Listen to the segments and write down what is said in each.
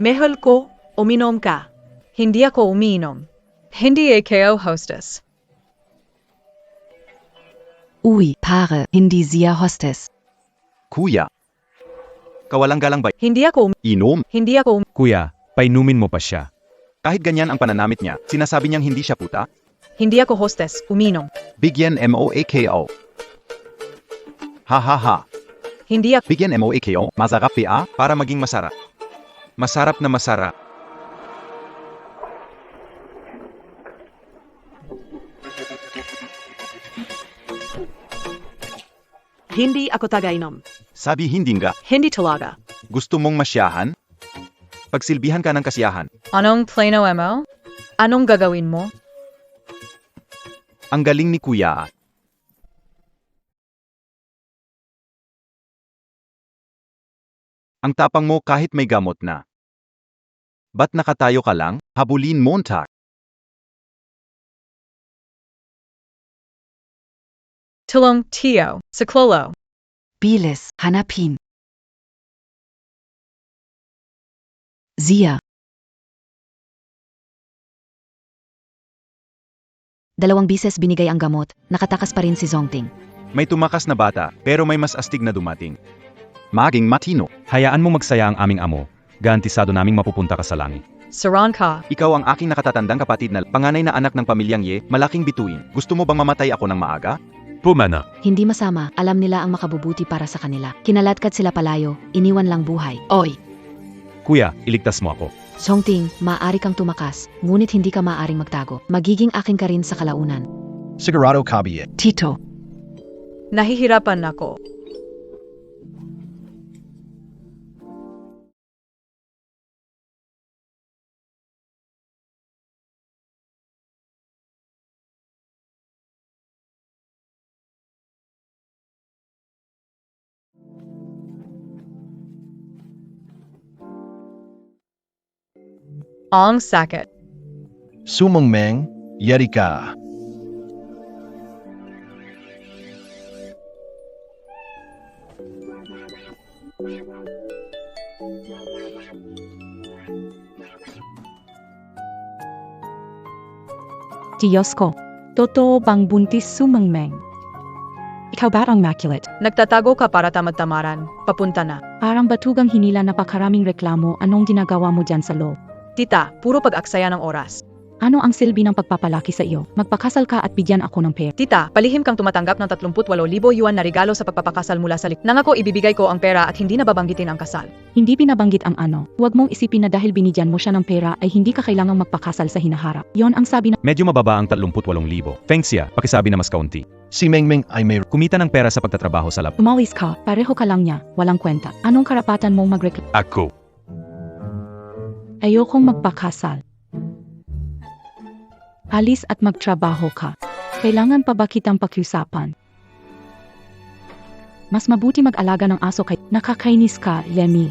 Mahal ko, uminom ka. Hindi ako umiinom. Hindi kayo hostess. Uy, pare, hindi siya hostess. Kuya. Kawalang galang ba? Hindi ako Inom. Hindi ako Kuya, painumin mo pa siya. Kahit ganyan ang pananamit niya, sinasabi niyang hindi siya puta? Hindi ako hostess, uminom. Bigyan MOAKO. Ha ha ha. Hindi ako Bigyan MOAKO, masarap PA, para maging masarap. Masarap na masarap. Hindi ako tagainom. Sabi hindi nga, Hindi talaga. gusto mong masyahan? Pagsilbihan ka ng kasiyahan. Anong plano mo? Anong gagawin mo? Ang galing ni Kuya. Ang tapang mo kahit may gamot na. Ba't nakatayo ka lang? Habulin montak. Tulong Tio, sa Clolo. Bilis, hanapin. Zia. 2 bises binigay ang gamot, nakatakas pa rin si Zongting. May tumakas na bata, pero may mas astig na dumating. Maging matino. Hayaan mo magsaya ang aming amo. Garantisado naming mapupunta ka sa langit. Saran ka. Ikaw ang aking nakatatandang kapatid na panganay na anak ng pamilyang Ye, malaking bituin. Gusto mo bang mamatay ako ng maaga? Pumana. Hindi masama, alam nila ang makabubuti para sa kanila. Kinalatkad sila palayo, iniwan lang buhay. Oy! Kuya, iligtas mo ako. Zongting, maaari kang tumakas, ngunit hindi ka maaaring magtago. Magiging akin ka rin sa kalaunan. Sigurado Kabiye. Tito. Nahihirapan ako. Ang sakit. Sumong Meng, Yerika. Diyos ko, totoo bang buntis sumangmeng? Ikaw ba ang maculate? Nagtatago ka para tamad-tamaran. Papunta na. Parang batugang hinila napakaraming reklamo, anong ginagawa mo dyan sa loob? Tita, puro pag-aksaya ng oras. Ano ang silbi ng pagpapalaki sa iyo? Magpakasal ka at bigyan ako ng pera. Tita, palihim kang tumatanggap ng 38,000 yuan na regalo sa pagpapakasal mula sa Nangako ibibigay ko ang pera at hindi na babanggitin ang kasal. Hindi binabanggit ang ano. Huwag mong isipin na dahil binigyan mo siya ng pera ay hindi ka kailangang magpakasal sa hinaharap. Yon ang sabi ng Medyo mababa ang 38,000. Thanks ya, pakisabi na mas kaunti. Si Meng Meng ay may Kumita ng pera sa pagtatrabaho sa lab. umalis ka, pareho ka lang niya, walang kwenta. Anong karapatan mong magreklamo? Ako. Ayokong magpakasal. Alis at magtrabaho ka. Kailangan pa ba kitang pakiusapan? Mas mabuti mag-alaga ng aso kay nakakainis ka, Lemmy.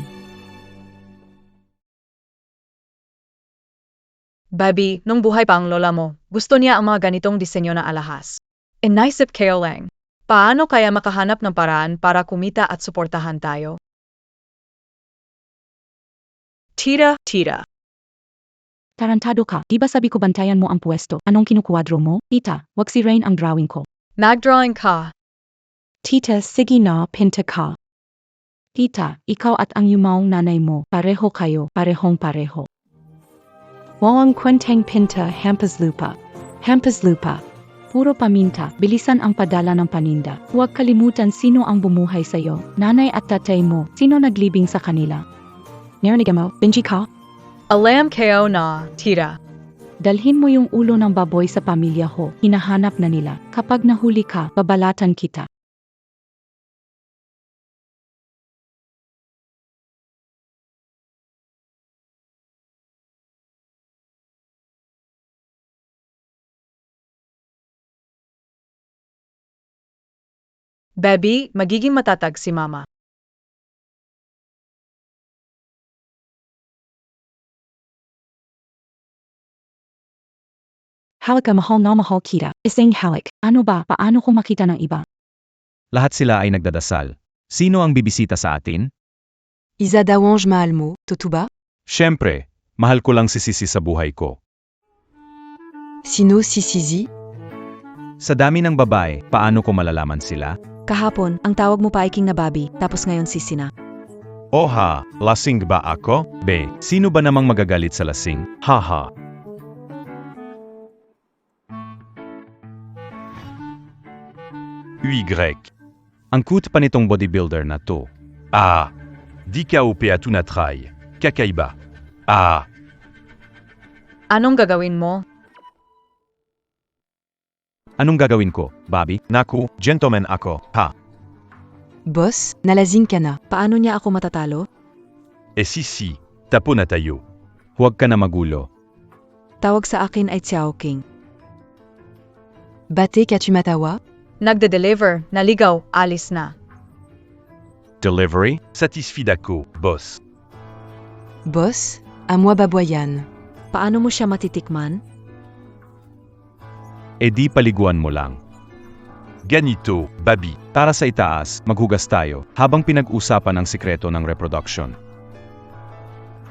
Baby, nung buhay pa ang lola mo, gusto niya ang mga ganitong disenyo na alahas. Inaisip kayo lang. Paano kaya makahanap ng paraan para kumita at suportahan tayo? Tira. Tarantado ka, di ba sabi ko bantayan mo ang pwesto? Anong kinukwadro mo? Tita, wag si Rain ang drawing ko. Nagdrawing ka. Tita, sige na, pinta ka. Tita, ikaw at ang yumaong nanay mo, pareho kayo, parehong pareho. Walang kwenteng pinta, hampas lupa. Hampas lupa. Puro paminta, bilisan ang padala ng paninda. Huwag kalimutan sino ang bumuhay sa'yo, nanay at tatay mo, sino naglibing sa kanila. Narinig mo, Benji ka? Alam kayo na, tira. Dalhin mo yung ulo ng baboy sa pamilya ho, hinahanap na nila. Kapag nahuli ka, babalatan kita. Baby, magiging matatag si mama. Halik mahal na mahal kita. Isang halik. Ano ba, paano kung makita ng iba? Lahat sila ay nagdadasal. Sino ang bibisita sa atin? Isa dawange mahal mo, totoo ba? Siyempre, mahal ko lang si Sisi sa buhay ko. Sino si Sisi? Sa dami ng babae, paano ko malalaman sila? Kahapon, ang tawag mo pa ay King na Bobby, tapos ngayon Sisi na. Oha, lasing ba ako? Be, sino ba namang magagalit sa lasing? Haha. Y. Ang cute pa nitong bodybuilder na to. Ah, di ka upe at unatry. Kakaiba. Ah, Anong gagawin mo? anong gagawin ko, Bobby? Naku, gentleman ako, ha. Boss, nalasing ka na. Paano niya ako matatalo? Eh Sisi, tapo na tayo. Huwag ka na magulo. Tawag sa akin ay Xiao King. Bate ka tumatawa? Nagde-deliver, naligaw, alis na. Delivery? Satisfied ako, boss. Boss, à moi baboyan. Paano mo siya matitikman? E di paliguan mo lang. Ganito, Bobby. Para sa itaas, maghugas tayo habang pinag-usapan ang sikreto ng reproduction.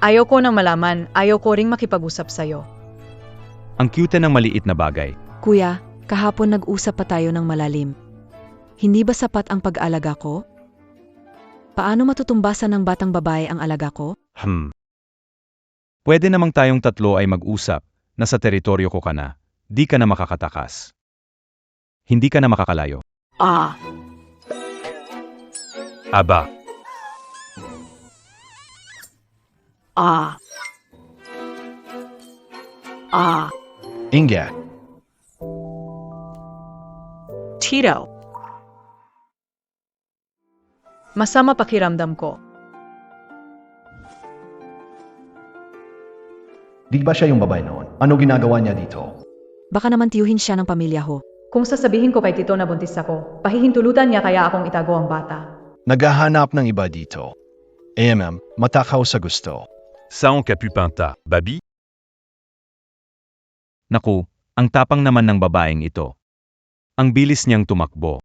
Ayaw ko nang malaman, ayaw ko ring makipag-usap sa'yo. Ang cute ng maliit na bagay. Kuya, kahapon nag-usap pa tayo ng malalim. Hindi ba sapat ang pag-alaga ko? Paano matutumbasan ng batang babae ang alaga ko? Pwede namang tayong tatlo ay mag-usap, nasa teritoryo ko ka na, di ka na makakatakas. Hindi ka na makakalayo. Ah, Aba, ah. Ah. Ingat. Tito. Masama pakiramdam ko. Di ba siya yung babae noon? Ano ginagawa niya dito? Baka naman tiyuhin siya ng pamilya ho. Kung sasabihin ko kay Tito na buntis ako, pahihintulutan niya kaya akong itago ang bata. Naghahanap ng iba dito. Matakaw sa gusto. saong kapupanta, Bobby? Naku, ang tapang naman ng babaeng ito. Ang bilis niyang tumakbo.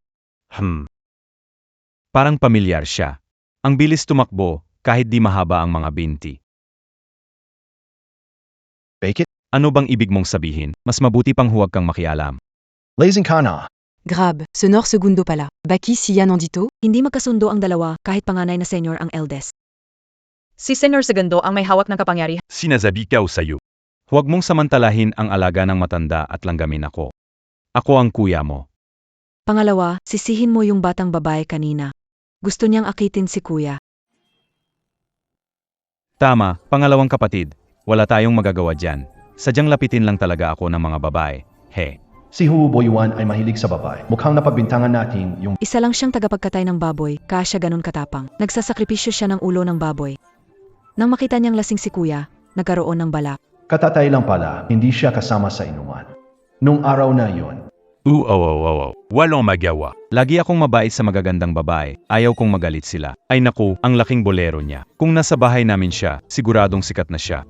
Parang pamilyar siya. Ang bilis tumakbo, kahit di mahaba ang mga binti. Bake it? Ano bang ibig mong sabihin? Mas mabuti pang huwag kang makialam. Lazing ka na. Grab, sonor segundo pala. Baki siya nandito? Hindi magkasundo ang dalawa kahit panganay na senior ang eldest. Si Senyor Segundo ang may hawak ng kapangyarihan. Sinasabi ka sa'yo. Huwag mong samantalahin ang alaga ng matanda at langgamin ako. Ako ang kuya mo. Pangalawa, sisihin mo yung batang babae kanina. Gusto niyang akitin si kuya. Tama, pangalawang kapatid. Wala tayong magagawa dyan. Sadyang lapitin lang talaga ako ng mga babae. He. Si Huuboyuan ay mahilig sa babae. Mukhang napagbintangan natin yung Isa lang siyang tagapagkatay ng baboy, kaya siya ganun katapang. Nagsasakripisyo siya ng ulo ng baboy. Nang makita niyang lasing si kuya, nagkaroon ng balak. katatay lang pala, hindi siya kasama sa inuman. Nung araw na yon, Walang magawa. Lagi akong mabait sa magagandang babae. Ayaw kong magalit sila. Ay naku, ang laking bolero niya. Kung nasa bahay namin siya, siguradong sikat na siya.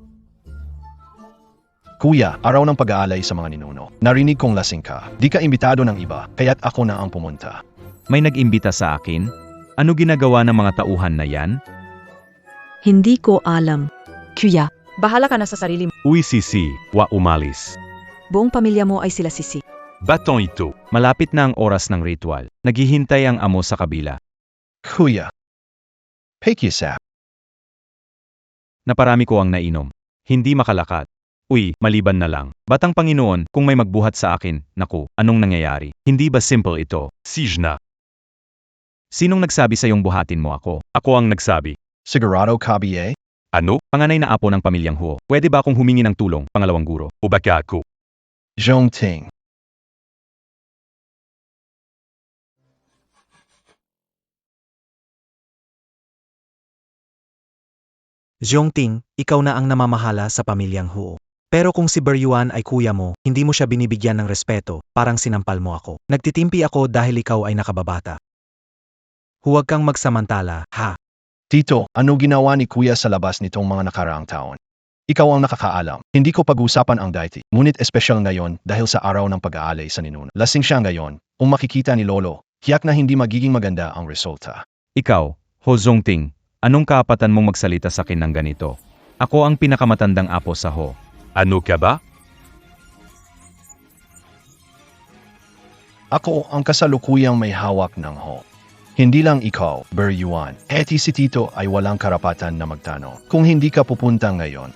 Kuya, araw ng pag-aalay sa mga ninuno. Narinig kong lasing ka. Di ka imbitado ng iba, kaya't ako na ang pumunta. May nag-imbita sa akin? Ano ginagawa ng mga tauhan na yan? Hindi ko alam. Kuya, Bahala ka na sa sarili mo. Uy Sisi, wa umalis. Buong pamilya mo ay sila Sisi. Batong ito. Malapit na ang oras ng ritual. Naghihintay ang amo sa kabila. Kuya. Pekisap. Naparami ko ang nainom. Hindi makalakat. Uy, maliban na lang. Batang Panginoon, kung may magbuhat sa akin, naku, anong nangyayari? Hindi ba simple ito? Sijna. Sinong nagsabi sa iyong buhatin mo ako? Ako ang nagsabi. Sigurado ka biye? Ano? Panganay na apo ng pamilyang Huo. Pwede ba akong humingi ng tulong, pangalawang guro? O baka ako? Zhong Ting. Zhongting, ikaw na ang namamahala sa pamilyang Huo. Pero kung si Beryuan ay kuya mo, hindi mo siya binibigyan ng respeto, parang sinampal mo ako. Nagtitimpi ako dahil ikaw ay nakababata. Huwag kang magsamantala, ha? Tito, ano ginawa ni Kuya sa labas nitong mga nakaraang taon? Ikaw ang nakakaalam. Hindi ko pag-usapan ang daiti. Ngunit espesyal ngayon dahil sa araw ng pag-aalay sa ninuno. Lasing siya ngayon. Kung makikita ni Lolo, hiyak na hindi magiging maganda ang resulta. Ikaw, Ho Zongting, anong kaapatan mong magsalita sa akin ng ganito? Ako ang pinakamatandang apo sa Ho. Ano ka ba? Ako ang kasalukuyang may hawak ng Ho. Hindi lang ikaw, Beryuan. Si Tito ay walang karapatan na magtanong. Kung hindi ka pupunta ngayon,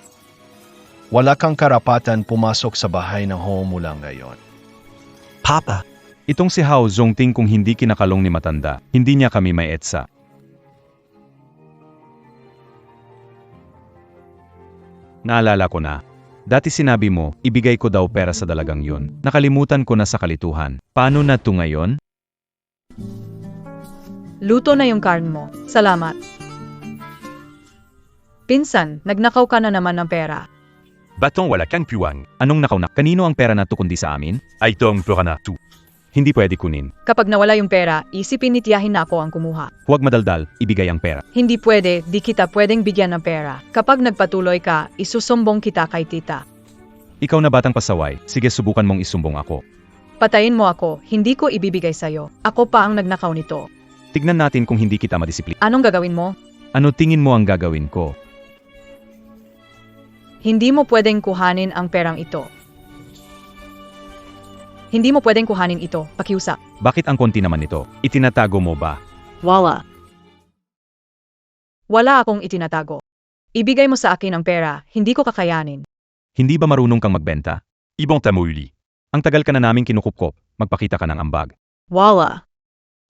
wala kang karapatan pumasok sa bahay ng Ho mula ngayon. Papa, Itong si Hao Zongting kung hindi kinakalong ni matanda, hindi niya kami may etsa. Naalala ko na. Dati sinabi mo, ibigay ko daw pera sa dalagang yun. Nakalimutan ko na sa kalituhan. Paano na to ngayon? Luto na yung karn mo. Salamat. Pinsan, nagnakaw ka na naman ng pera. Batong wala kang piwang. Anong nakaw na? Kanino ang pera na to kundi sa amin? Ay tong pera na to. Hindi pwede kunin. Kapag nawala yung pera, isipin nitiyahin na ako ang kumuha. Huwag madaldal, ibigay ang pera. Hindi pwede, di kita pwedeng bigyan ng pera. Kapag nagpatuloy ka, isusumbong kita kay tita. Ikaw na batang pasaway, sige subukan mong isumbong ako. Patayin mo ako, hindi ko ibibigay sa'yo. Ako pa ang nagnakaw nito. Tignan natin kung hindi kita madisiplina. Anong gagawin mo? Ano tingin mo ang gagawin ko? Hindi mo pwedeng kuhanin ang perang ito. Hindi mo pwedeng kuhanin ito, pakiusap. Bakit ang konti naman nito? Itinatago mo ba? Wala. Wala akong itinatago. Ibigay mo sa akin ang pera, hindi ko kakayanin. Hindi ba marunong kang magbenta? Ibang tamuili. Ang tagal ka na naming kinukupkop, magpakita ka ng ambag. Wala.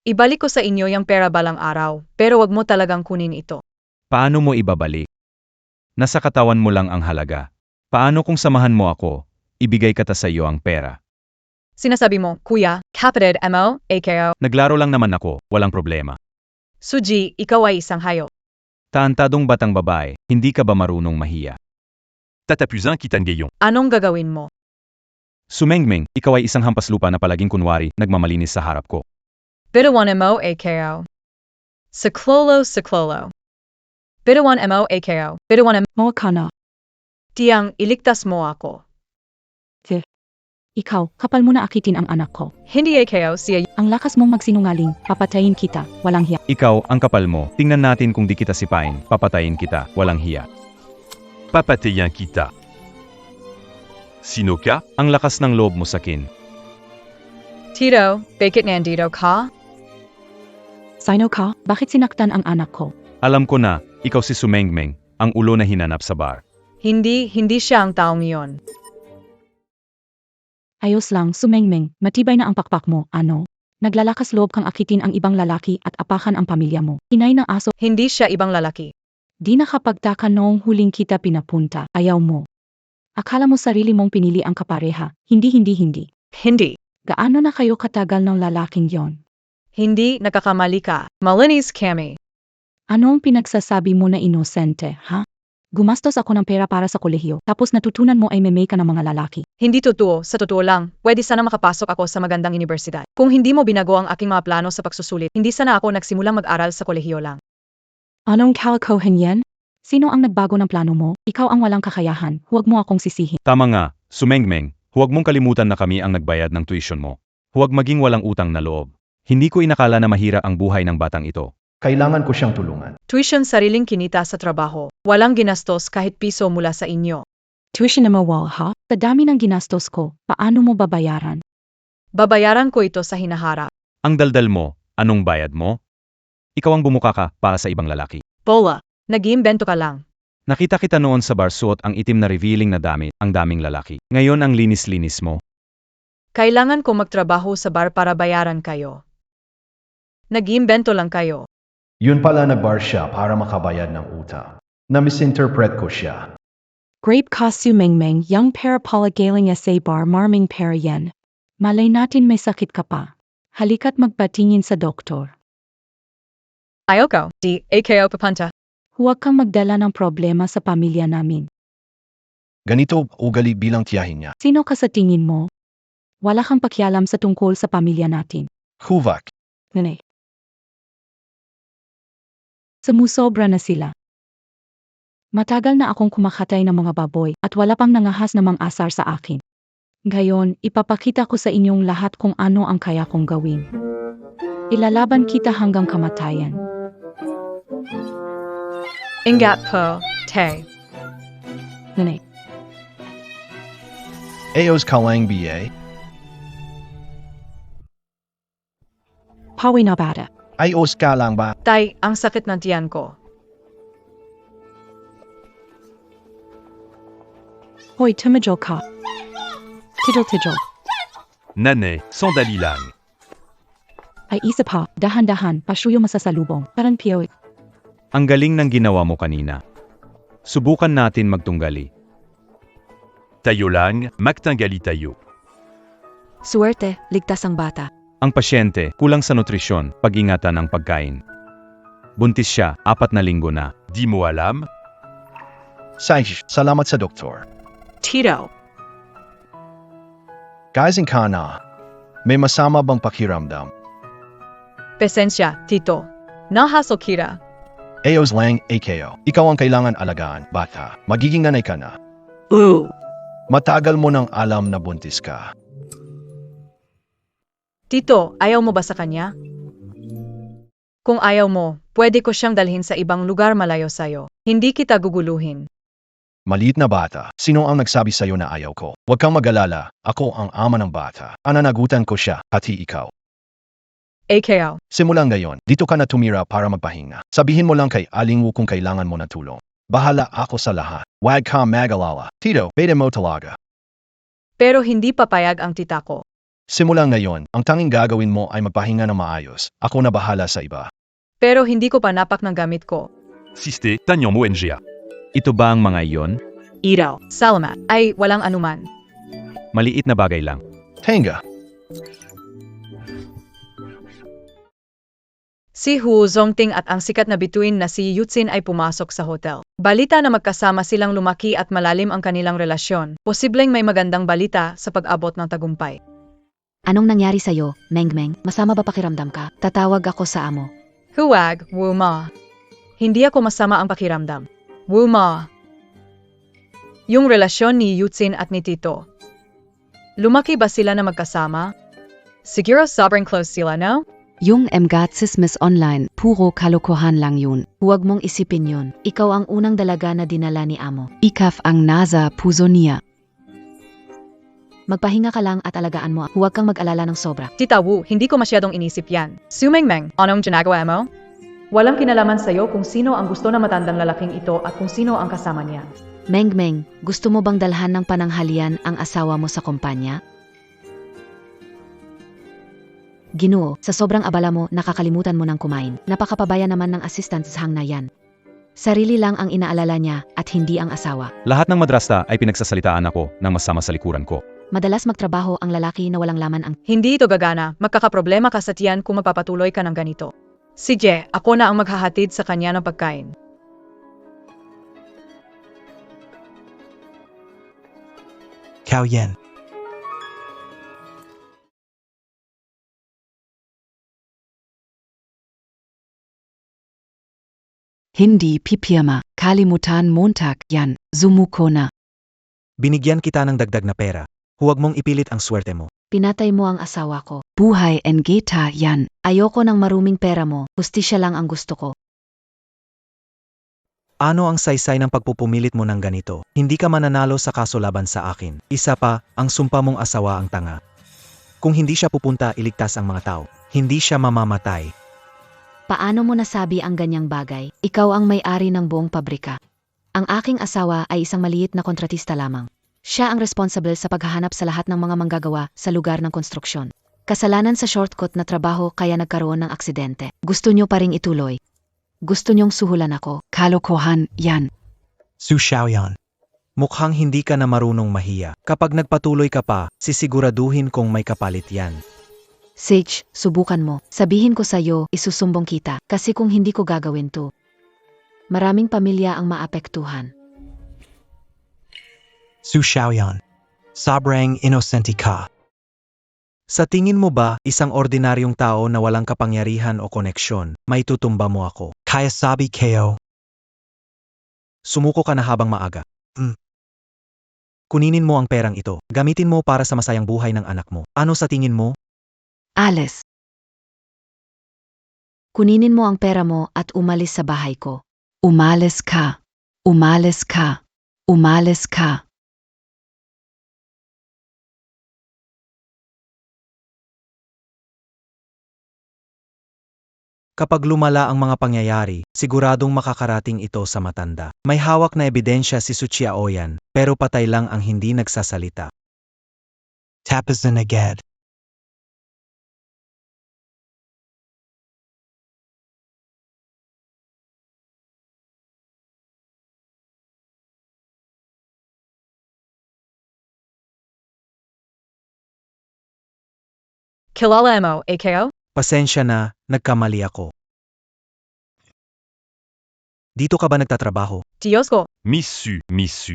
Ibalik ko sa inyo yung pera balang araw, pero wag mo talagang kunin ito. Paano mo ibabalik? Nasa katawan mo lang ang halaga. Paano kung samahan mo ako, ibigay kata sa iyo ang pera? Sinasabi mo, kuya, kapatid mo, AKO. Naglaro lang naman ako, walang problema. Suji, ikaw ay isang hayop. Taantadong batang babae, hindi ka ba marunong mahiya? Tatapusan kitan gayon. Anong gagawin mo? Sumengmeng, ikaw ay isang hampas lupa na palaging kunwari, nagmamalinis sa harap ko. Bitawan mo, AKO. Saklolo. Bitawan mo, AKO. Bitawan Mo ka na. Tiyang, iligtas mo ako. Ikaw, kapal mo na akitin ang anak ko. Hindi AKO siya. Ang lakas mong magsinungaling, papatayin kita, walang hiya. Ikaw, ang kapal mo, tingnan natin kung di kita sipain, papatayin kita, walang hiya. Papatayin kita. Sino ka? Ang lakas ng loob mo sakin. Tito, bakit nandito ka? Sino ka? Bakit sinaktan ang anak ko? Alam ko na, ikaw si Sumengmeng, ang ulo na hinanap sa bar. Hindi siya ang taong iyon. Ayos lang, Sumengmeng, matibay na ang pakpak mo, ano? Naglalakas loob kang akitin ang ibang lalaki at apakan ang pamilya mo. Inay ng aso, Hindi siya ibang lalaki. di nakapagtaka noong huling kita pinapunta, ayaw mo. Akala mo sarili mong pinili ang kapareha, hindi. Hindi. Gaano na kayo katagal ng lalaking yon? Hindi nakakamali ka. Malinis kami. Anong pinagsasabi mo na inosente, ha? Gumastos ako ng pera para sa kolehiyo, tapos natutunan mo ay meme ka ng mga lalaki. Hindi totoo, sa totoo lang, pwede sana makapasok ako sa magandang universidad. Kung hindi mo binago ang aking mga plano sa pagsusulit, hindi sana ako nagsimulang mag-aral sa kolehiyo lang. Anong kalokohan yan? Sino ang nagbago ng plano mo? Ikaw ang walang kakayahan, huwag mo akong sisihin. Tama nga, Sumengmeng, huwag mong kalimutan na kami ang nagbayad ng tuition mo. Huwag maging walang utang na loob. Hindi ko inakala na mahirap ang buhay ng batang ito. Kailangan ko siyang tulungan. Tuition sariling kinita sa trabaho. Walang ginastos kahit piso mula sa inyo. Tuition na mawal, ha? Sa dami ng ginastos ko, paano mo babayaran? Babayaran ko ito sa hinaharap. Ang daldal mo, anong bayad mo? Ikaw ang bumuka ka para sa ibang lalaki. Bola, nag-iimbento ka lang. Nakita kita noon sa bar suot ang itim na revealing na damit, ang daming lalaki. Ngayon ang linis-linis mo. Kailangan ko magtrabaho sa bar para bayaran kayo. Nag-iimbento lang kayo. Yun pala nag-bar siya para makabayad ng utang. Na-misinterpret ko siya. Grape kasu mengmeng, young para palagaling sa bar marming para yan. Malay natin may sakit ka pa. Halika't magpatingin sa doktor. Ayoko, di AKO papunta. Huwag kang magdala ng problema sa pamilya namin. Ganito ugali bilang tiyahin niya. Sino ka sa tingin mo? Wala kang pakialam sa tungkol sa pamilya natin. Huvak. Nanay. Sumusobra na sila. Matagal na akong kumakatay ng mga baboy at wala pang nangahas na mang-asar sa akin. Ngayon, ipapakita ko sa inyong lahat kung ano ang kaya kong gawin. Ilalaban kita hanggang kamatayan. Ingat po, te. Nene. Ayos ka lang BA. Pawi na bata. Ayos ka lang ba? Tay, ang sakit ng tiyan ko. Hoy, tumidjol ka. Tijol. Nane, sandali lang. Ay isa pa, dahan-dahan, pasuyo masasalubong. Parang piyoy. Ang galing ng ginawa mo kanina. Subukan natin magtunggali. Tayo lang, magtanggali tayo. Suwerte, ligtas ang bata. Ang pasyente, kulang sa nutrisyon, pag-ingatan ang pagkain. Buntis siya, 4 na linggo na. Di mo alam? Saish, salamat sa doktor. Tito, Guysing ka na. May masama bang pakiramdam? pesensya, Tito. Nahaso kita. Ayos lang, AKO. Ikaw ang kailangan alagaan, bata. Magiging nanay ka na. Ooh. Matagal mo nang alam na buntis ka. Tito, ayaw mo ba sa kanya? Kung ayaw mo, pwede ko siyang dalhin sa ibang lugar malayo sa'yo. Hindi kita guguluhin. Maliit na bata, sino ang nagsabi sa'yo na ayaw ko? Huwag kang mag-alala, ako ang ama ng bata. Ananagutan ko siya, pati ikaw. AKO. Simulang ngayon, dito ka na tumira para magpahinga. Sabihin mo lang kay Aling Wu kung kailangan mo ng tulong. Bahala ako sa lahat. Huwag ka mag-alala. Tito, bete mo talaga. Pero hindi papayag ang tita ko. Simulang ngayon, ang tanging gagawin mo ay magpahinga ng maayos. Ako na bahala sa iba. Pero hindi ko panapak ng gamit ko. Siste, tanyo mo NGA. Ito ba ang mga iyon? Iraw. Salamat. Ay, walang anuman. Maliit na bagay lang. Tenga. Si Hu Zongting at ang sikat na bituin na si Yutzin ay pumasok sa hotel. Balita na magkasama silang lumaki at malalim ang kanilang relasyon. Posibleng may magandang balita sa pag-abot ng tagumpay. Anong nangyari sa'yo, Mengmeng? Masama ba pakiramdam ka? Tatawag ako sa amo. Huwag, Wu Ma. Hindi ako masama ang pakiramdam. Wu Ma. Yung relasyon ni Yutzin at ni Tito. Lumaki ba sila na magkasama? Siguro sobrang close sila, no? Yung Mgatsismis online, puro kalokohan lang yun. Huwag mong isipin yun. Ikaw ang unang dalaga na dinala ni amo. Ikaf ang nasa puso niya. Magpahinga ka lang at alagaan mo. Huwag kang mag-alala ng sobra. Tita Wu, hindi ko masyadong inisip yan. Sumengmeng, anong ginagawa mo? Walang kinalaman sa'yo kung sino ang gusto na matandang lalaking ito at kung sino ang kasama niya. Mengmeng, gusto mo bang dalhan ng pananghalian ang asawa mo sa kumpanya? Ginoo, sa sobrang abala mo, nakakalimutan mo ng kumain. Napakapabaya naman ng assistant sa hang na yan. Sarili lang ang inaalala niya at hindi ang asawa. Lahat ng madrasta ay pinagsasalitaan ako ng masama sa likuran ko. Madalas magtrabaho ang lalaki na walang laman ang... Hindi ito gagana, magkakaproblema ka sa tiyan kung magpapatuloy ka ng ganito. Sige, ako na ang maghahatid sa kanya ng pagkain. Cao Yan. Hindi pipirma, kalimutan Montag, yan, sumuko na. Binigyan kita ng dagdag na pera. Huwag mong ipilit ang swerte mo. Pinatay mo ang asawa ko. Buhay and geta, yan. Ayoko ng maruming pera mo, hustisya lang ang gusto ko. Ano ang saysay ng pagpupumilit mo ng ganito? Hindi ka mananalo sa kaso laban sa akin. Isa pa, ang sumpa mong asawa ang tanga. Kung hindi siya pupunta, iligtas ang mga tao. Hindi siya mamamatay. Paano mo nasabi ang ganyang bagay? Ikaw ang may-ari ng buong pabrika. Ang aking asawa ay isang maliit na kontratista lamang. Siya ang responsible sa paghahanap sa lahat ng mga manggagawa sa lugar ng konstruksyon. Kasalanan sa shortcut na trabaho kaya nagkaroon ng aksidente. Gusto nyo pa ring ituloy. Gusto nyong suhulan ako. Kalokohan, yan. Su Xiaoyan. Mukhang hindi ka na marunong mahiya. Kapag nagpatuloy ka pa, sisiguraduhin kong may kapalit yan. Sage, subukan mo. Sabihin ko sa'yo, isusumbong kita. Kasi kung hindi ko gagawin to, maraming pamilya ang maapektuhan. Su Xiaoyan. Sobrang inosente ka. Sa tingin mo ba, isang ordinaryong tao na walang kapangyarihan o koneksyon, may tutumba mo ako? Kaya sabi kayo. Sumuko ka na habang maaga. Kuninin mo ang perang ito. Gamitin mo para sa masayang buhay ng anak mo. Ano sa tingin mo? Alice. Kuninin mo ang pera mo at umalis sa bahay ko. Umalis ka. Umalis ka. Umalis ka. Kapag lumala ang mga pangyayari, siguradong makakarating ito sa matanda. May hawak na ebidensya si Suchiaoyan, pero patay lang ang hindi nagsasalita. Tapos na agad. Kilala mo, AKO? Pasensya na, nagkamali ako. Dito ka ba nagtatrabaho? Diyos ko, Misu. Miss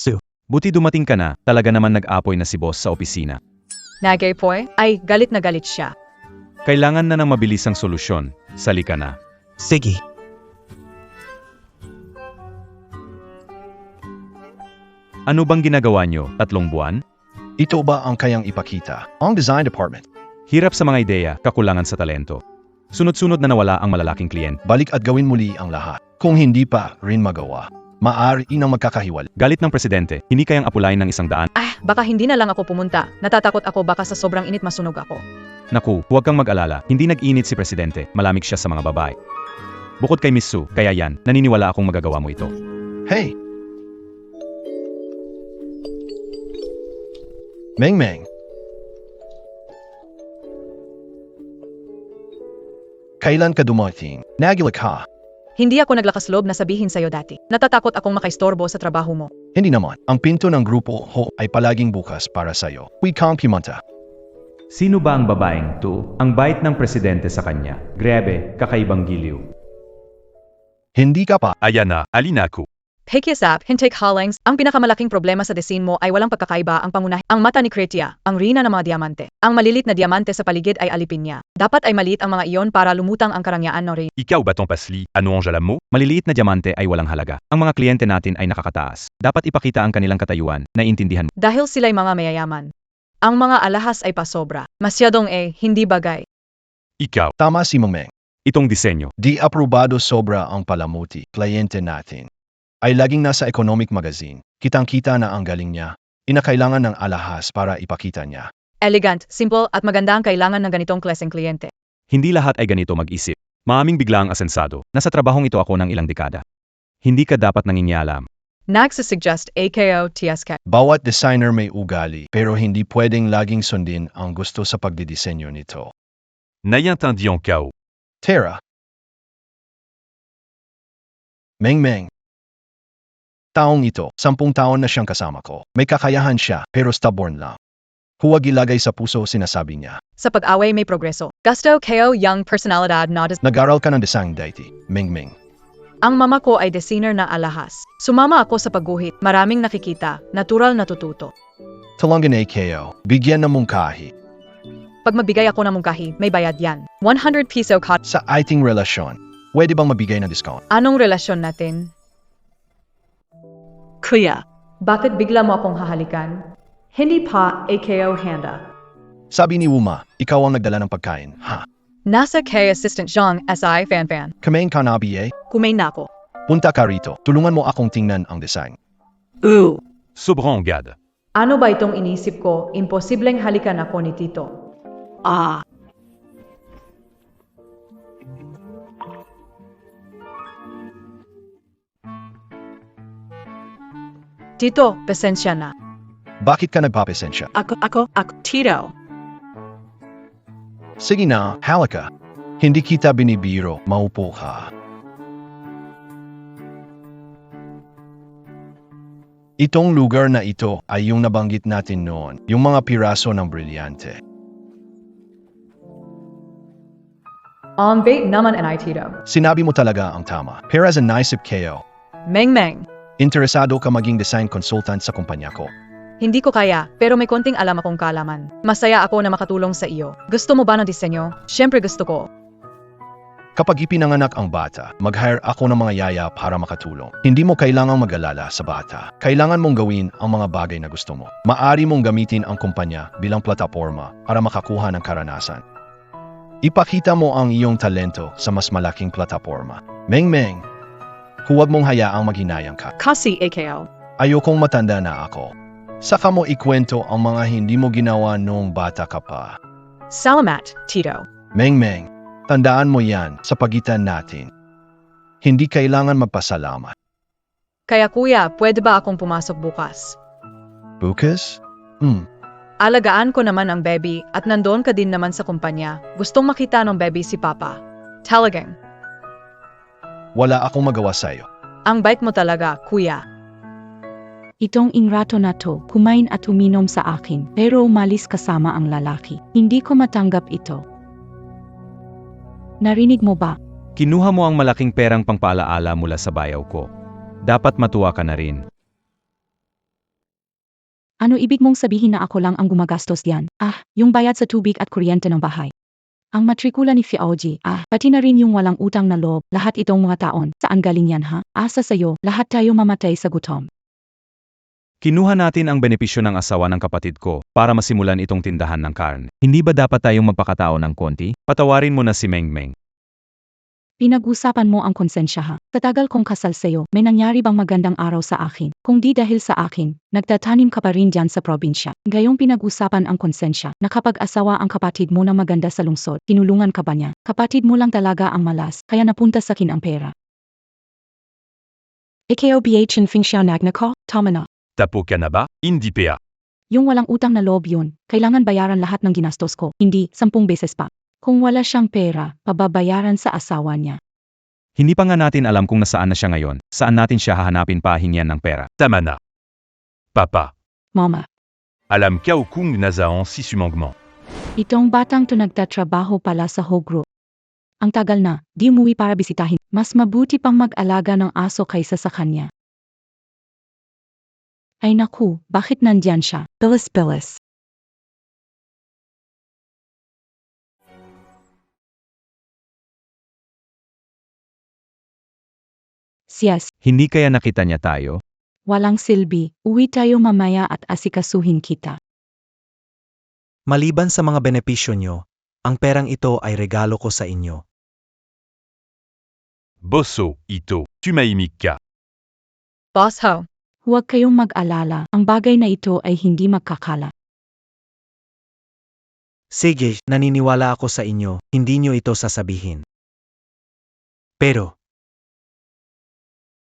Sue, Buti dumating ka na, talaga naman nag-apoy na si boss sa opisina. nagapoy, ay galit na galit siya. Kailangan na ng mabilisang solusyon. Sali ka na. sige. Ano bang ginagawa nyo? 3 buwan? Ito ba ang kayang ipakita? Ang design department. Hirap sa mga ideya, kakulangan sa talento. Sunod-sunod na nawala ang malalaking kliyente. Balik at gawin muli ang lahat. Kung hindi pa rin magawa, maaari nang magkakahiwalay. Galit ng presidente, hindi kayang apulayin ng 100. Baka hindi na lang ako pumunta. Natatakot ako baka sa sobrang init masunog ako. Naku, huwag kang mag-alala, hindi nag-init si presidente, malamig siya sa mga babae. Bukod kay Miss Sue, kaya yan, naniniwala akong magagawa mo ito. Hey! Meng. Kailan ka dumating? Nagila ka. Hindi ako naglakas loob na sabihin sa'yo dati. Natatakot akong makaistorbo sa trabaho mo. Hindi naman. Ang pinto ng grupo ho ay palaging bukas para sa'yo. We can't pumunta. Sino ba ang babaeng to? Ang bait ng presidente sa kanya. Grebe, kakaibang giliw. Hindi ka pa. Ayan na, alin ako. Pakiusap, hintay callings, ang pinakamalaking problema sa design mo ay walang pagkakaiba ang pangunahin. Ang mata ni Kretia, ang rina ng mga diamante. Ang malilit na diamante sa paligid ay alipin niya. Dapat ay maliit ang mga iyon para lumutang ang karangyaan ng rey. Ikaw ba tong pasli? Ano ang alam mo? Maliliit na diamante ay walang halaga. Ang mga kliyente natin ay nakakataas. Dapat ipakita ang kanilang katayuan, naiintindihan mo. Dahil sila'y mga mayayaman. Ang mga alahas ay pasobra. Masyadong hindi bagay. Ikaw, Tama si Meng. itong disenyo. Di aprobado sobra ang palamuti. Kliyente natin ay laging nasa economic magazine. Kitang-kita na ang galing niya. Inakailangan ng alahas para ipakita niya. Elegant, simple at maganda ang kailangan ng ganitong klaseng kliyente. Hindi lahat ay ganito mag-isip. Maaming bigla ang asensado. Nasa trabahong ito ako ng ilang dekada. Hindi ka dapat nangingialam. Nagsasuggest AKO TSK. Bawat designer may ugali, pero hindi pwedeng laging sundin ang gusto sa pagdidisenyo nito. Naiintindihan ka. Tara. Meng. Taong ito, 10 taon na siyang kasama ko. May kakayahan siya, pero stubborn lang. Huwag ilagay sa puso, sinasabi niya. Sa pag-away may progreso. Gusto KO young personalidad na Nag-aral ka ng design dati, Meng. Ang mama ko ay designer na alahas. Sumama ako sa pagguhit. Maraming nakikita. Natural na tututo. Talanggan AKO, bigyan ng mungkahi. Pag magbigay ako ng mungkahi, may bayad yan. 100 piso cut. Sa ating relasyon, pwede bang mabigay ng discount? Anong relasyon natin? Kuya. Bakit bigla mo akong hahalikan? Hindi pa AKO handa. Sabi ni Wuma, ikaw ang nagdala ng pagkain, ha? Nasa kay Assistant Zhang SI Fan. Kumain ka na, BA? Kumain na ako. Punta ka rito. Tulungan mo akong tingnan ang design. Sobrang gada. Ano ba itong inisip ko? Imposibleng halikan ako ni Tito. Tito, pasensya na. Bakit ka nagpapesensya? Ako, Tito. Sige na, halika. Hindi kita binibiro, maupo ka. Itong lugar na ito ay yung nabanggit natin noon, yung mga piraso ng brilyante. Ang bait naman ay Tito. Sinabi mo talaga ang tama. Perez ang naisip kayo. Meng. Interesado ka maging design consultant sa kumpanya ko. Hindi ko kaya, pero may konting alam akong kaalaman. Masaya ako na makatulong sa iyo. Gusto mo ba ng disenyo? Siyempre gusto ko. Kapag ipinanganak ang bata, mag-hire ako ng mga yaya para makatulong. Hindi mo kailangang mag-alala sa bata. Kailangan mong gawin ang mga bagay na gusto mo. Maari mong gamitin ang kumpanya bilang plataforma para makakuha ng karanasan. Ipakita mo ang iyong talento sa mas malaking plataforma. Meng. Huwag mong hayaang maghinayang ka. Kasi ikaw. Ayokong matanda na ako. Saka mo ikwento ang mga hindi mo ginawa noong bata ka pa. Salamat, Tito. Meng, tandaan mo yan sa pagitan natin. Hindi kailangan magpasalamat. Kaya kuya, pwede ba akong pumasok bukas? Bukas? Alagaan ko naman ang baby at nandoon ka din naman sa kumpanya. Gustong makita ng baby si Papa. Talagang. Wala akong magawa sa'yo. Ang bait mo talaga, kuya. Itong ingrato na to, kumain at uminom sa akin, pero umalis kasama ang lalaki. Hindi ko matanggap ito. Narinig mo ba? Kinuha mo ang malaking perang pangpaalaala mula sa bayaw ko. Dapat matuwa ka na rin. Ano ibig mong sabihin na ako lang ang gumagastos diyan? Yung bayad sa tubig at kuryente ng bahay. Ang matrikula ni Fioji, pati na rin yung walang utang na loob, lahat itong mga taon. Saan galing yan ha? Asa sa'yo, lahat tayo mamatay sa gutom. Kinuha natin ang benepisyo ng asawa ng kapatid ko para masimulan itong tindahan ng karne. Hindi ba dapat tayong magpakatao ng konti? Patawarin mo na si Meng. Pinag-usapan mo ang konsensya ha. Sa tagal kong kasal sa'yo, may nangyari bang magandang araw sa akin? Kung di dahil sa akin, nagtatanim ka pa rin dyan sa probinsya. Gayong pinag-usapan ang konsensya, nakapag-asawa ang kapatid mo na maganda sa lungsod, tinulungan ka ba niya? Kapatid mo lang talaga ang malas, kaya napunta sa akin ang pera. Ikobh fing siya nagna ko, tama na. Tapo ka na ba? Hindi pa. Yung walang utang na loob yun, kailangan bayaran lahat ng ginastos ko, hindi 10 beses pa. Kung wala siyang pera, pababayaran sa asawa niya. Hindi pa nga natin alam kung nasaan na siya ngayon. Saan natin siya hahanapin pa hingyan ng pera? Tama na. Papa, Mama, alam ka kung nasaan si sumangment. itong batang to nagtatrabaho pala sa Hogro. Ang tagal na, di umuwi para bisitahin. Mas mabuti pang mag-alaga ng aso kaysa sa kanya. Ay naku, bakit nandyan siya? Bilis. Siyas, Hindi kaya nakita niya tayo? walang silbi, uwi tayo mamaya at asikasuhin kita. Maliban sa mga benepisyo nyo, ang perang ito ay regalo ko sa inyo. Bosso, Ito, tumahimik ka. Boss ho. Huwag kayong mag-alala, ang bagay na ito ay hindi magkakala. Sige, naniniwala ako sa inyo, hindi nyo ito sasabihin. Pero,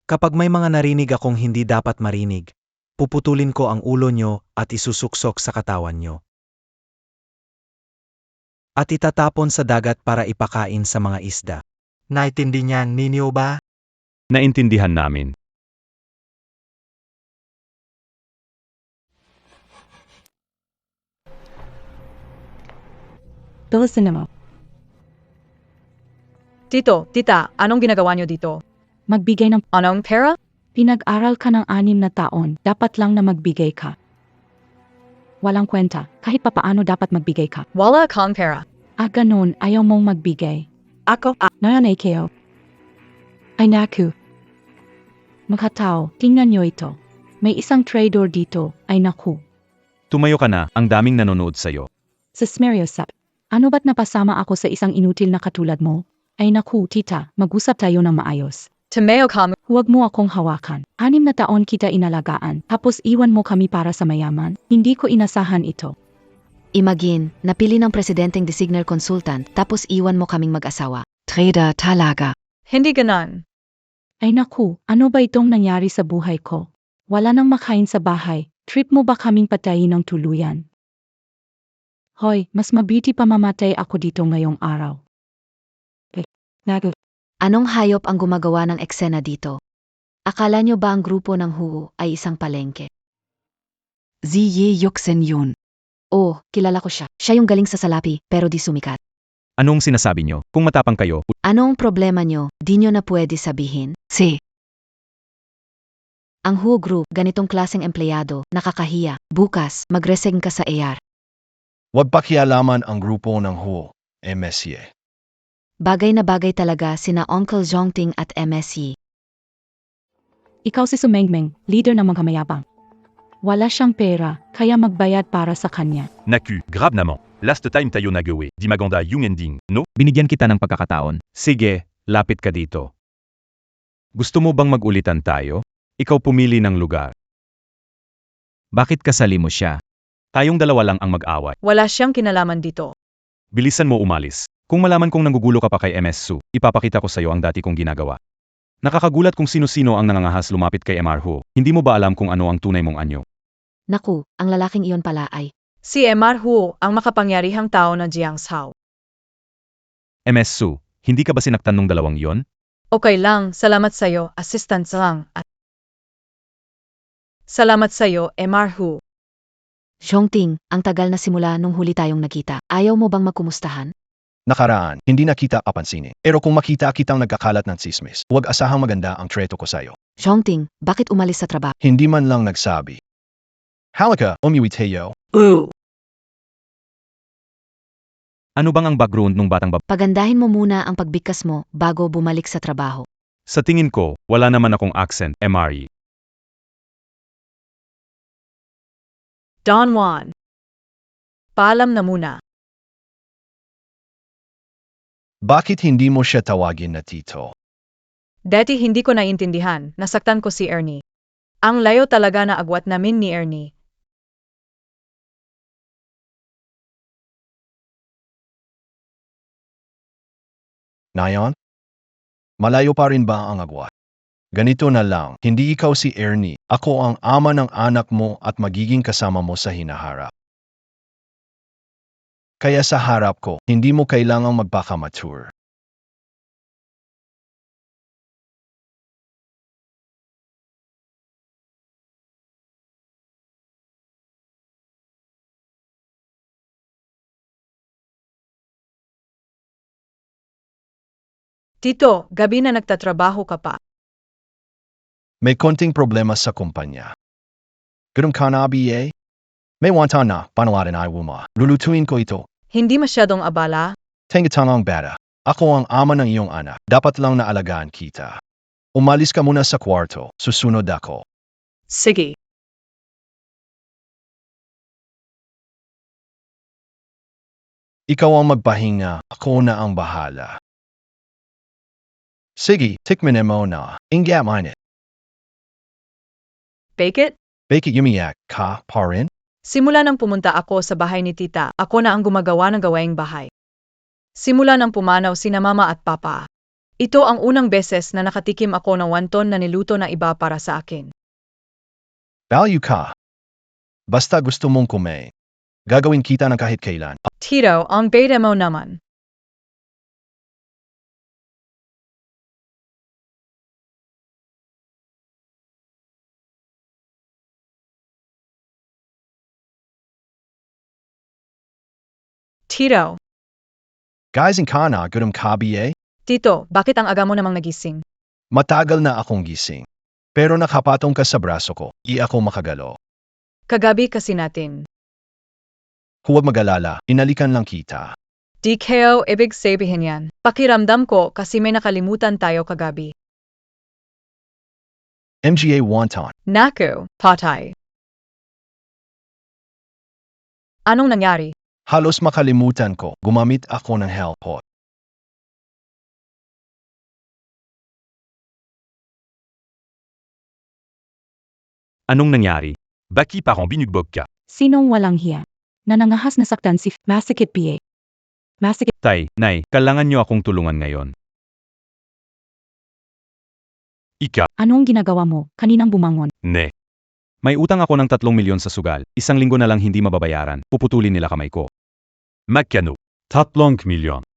kapag may mga narinig akong hindi dapat marinig, puputulin ko ang ulo nyo at isusuksok sa katawan nyo. At itatapon sa dagat para ipakain sa mga isda. Naintindihan ninyo ba? Naintindihan namin. Bilisan mo. Tito, tita, anong ginagawa niyo dito? Magbigay ng Anong pera? pinag-aral ka ng 6 na taon, dapat lang na magbigay ka. Walang kwenta, kahit papaano dapat magbigay ka. Wala kang pera. Ganon, ayaw mong magbigay. Ako, Ngayon ay kayo. Ay naku. Mga tao, tingnan nyo ito. May isang trader dito, ay naku. Tumayo ka na, ang daming nanonood sa'yo. Sa Smeriosap, ano ba't napasama ako sa isang inutil na katulad mo? Ay naku, tita, mag-usap tayo ng maayos. Tumeo ka. Huwag mo akong hawakan. 6 na taon kita inalagaan, tapos iwan mo kami para sa mayaman. Hindi ko inasahan ito. Imagine, napili ng presidenteng designer consultant, tapos iwan mo kaming mag-asawa. Trader talaga. Hindi ganon. Ay naku, ano ba itong nangyari sa buhay ko? Wala nang makain sa bahay. Trip mo ba kaming patayin ng tuluyan? Hoy, mas mabuti pa mamatay ako dito ngayong araw. Nago. Anong hayop ang gumagawa ng eksena dito? Akala nyo ba ang grupo ng Huo ay isang palengke? Ziye Yoksen yun. Oh, kilala ko siya. Siya yung galing sa salapi, pero di sumikat. Anong sinasabi niyo? Kung matapang kayo, Anong problema nyo? Di nyo na pwede sabihin? Ang Huo Group, ganitong klaseng empleyado, nakakahiya. Bukas, mag-resign ka sa AR. Huwag pakialaman ang grupo ng Huo, MSC. Bagay na bagay talaga sina Uncle Zhongting at MSC. Ikaw si Sumengmeng, leader ng mga mayabang. Wala siyang pera, kaya magbayad para sa kanya. Naku, grab naman. Last time tayo nagawe, di maganda yung ending, no? binigyan kita ng pagkakataon. Sige, lapit ka dito. Gusto mo bang magulitan tayo? Ikaw pumili ng lugar. Bakit kasali mo siya? Tayong dalawa lang ang mag-away. Wala siyang kinalaman dito. Bilisan mo umalis. Kung malaman kong nanggugulo ka pa kay MS Su, ipapakita ko sa'yo ang dati kong ginagawa. Nakakagulat kung sino-sino ang nangangahas lumapit kay MR Hu. Hindi mo ba alam kung ano ang tunay mong anyo? Naku, ang lalaking iyon pala ay. Si MR Hu ang makapangyarihang tao na Jiang Sao. MS Su, hindi ka ba sinaktan nung dalawang yon? Okay lang, salamat sa'yo, assistant lang. At salamat sa'yo, MR Hu. Xiongting, ang tagal na simula nung huli tayong nakita. Ayaw mo bang magkumustahan? Nakaraan, hindi na kita papansinin. Pero kung makita kitang nagkakalat ng tsismis, huwag asahang maganda ang treto ko sa'yo. Xiongting, bakit umalis sa trabaho? Hindi man lang nagsabi. Halika, umiwi tayo. Ano bang ang background ng batang babae? Pagandahin mo muna ang pagbigkas mo bago bumalik sa trabaho. Sa tingin ko, wala naman akong accent, MRE. Don Juan. Paalam na muna. Bakit hindi mo siya tawagin na tito? Dati hindi ko naintindihan, nasaktan ko si Ernie. Ang layo talaga na agwat namin ni Ernie. Ngayon? Malayo pa rin ba ang agwat? Ganito na lang, hindi ikaw si Ernie. Ako ang ama ng anak mo at magiging kasama mo sa hinaharap. Kaya sa harap ko, hindi mo kailangang magpakamature. Tito, gabi na nagtatrabaho ka pa. May konting problema sa kumpanya. Ganun ka na, BA? May wanta na, panalarin ay wuma. Lulutuin ko ito. Hindi masyadong abala. Tengatang bata. Ako ang ama ng iyong anak. Dapat lang naalagaan kita. Umalis ka muna sa kwarto. Susunod ako. Sige. Ikaw ang magpahinga. Ako na ang bahala. Sige, tikman mo na. Ingat minute. Bake it? Bakit umiyak ka pa rin? Simula nang pumunta ako sa bahay ni tita, ako na ang gumagawa ng gawaing bahay. Simula nang pumanaw sina mama at papa. Ito ang unang beses na nakatikim ako ng wonton na niluto na iba para sa akin. Value ka. Basta gusto mong kumain. Gagawin kita ng kahit kailan. Tito, ang beta mo naman. Tito, Guys, ka na, gudum ka, BA? Tito, bakit ang aga mo namang nagising? Matagal na akong gising. Pero nakapatong ka sa braso ko, ako makagalo. Kagabi kasi natin. Huwag mag-alala, inalikan lang kita. DKO, ibig sabihin yan. Pakiramdam ko kasi may nakalimutan tayo kagabi. MGA wonton. Naku, patay. Anong nangyari? Halos makalimutan ko, gumamit ako ng helpot. Anong nangyari? Baki par en binugbog ka. Sinong walang hiya? Nanangahas na saktan si Masikit PA. Masikit Tay, Nay, kailangan niyo akong tulungan ngayon. Ika, anong ginagawa mo? Kaninang bumangon? ne. May utang ako ng 3 milyon sa sugal. 1 linggo na lang hindi mababayaran. Puputulin nila kamay ko. Makano. 3 milyon.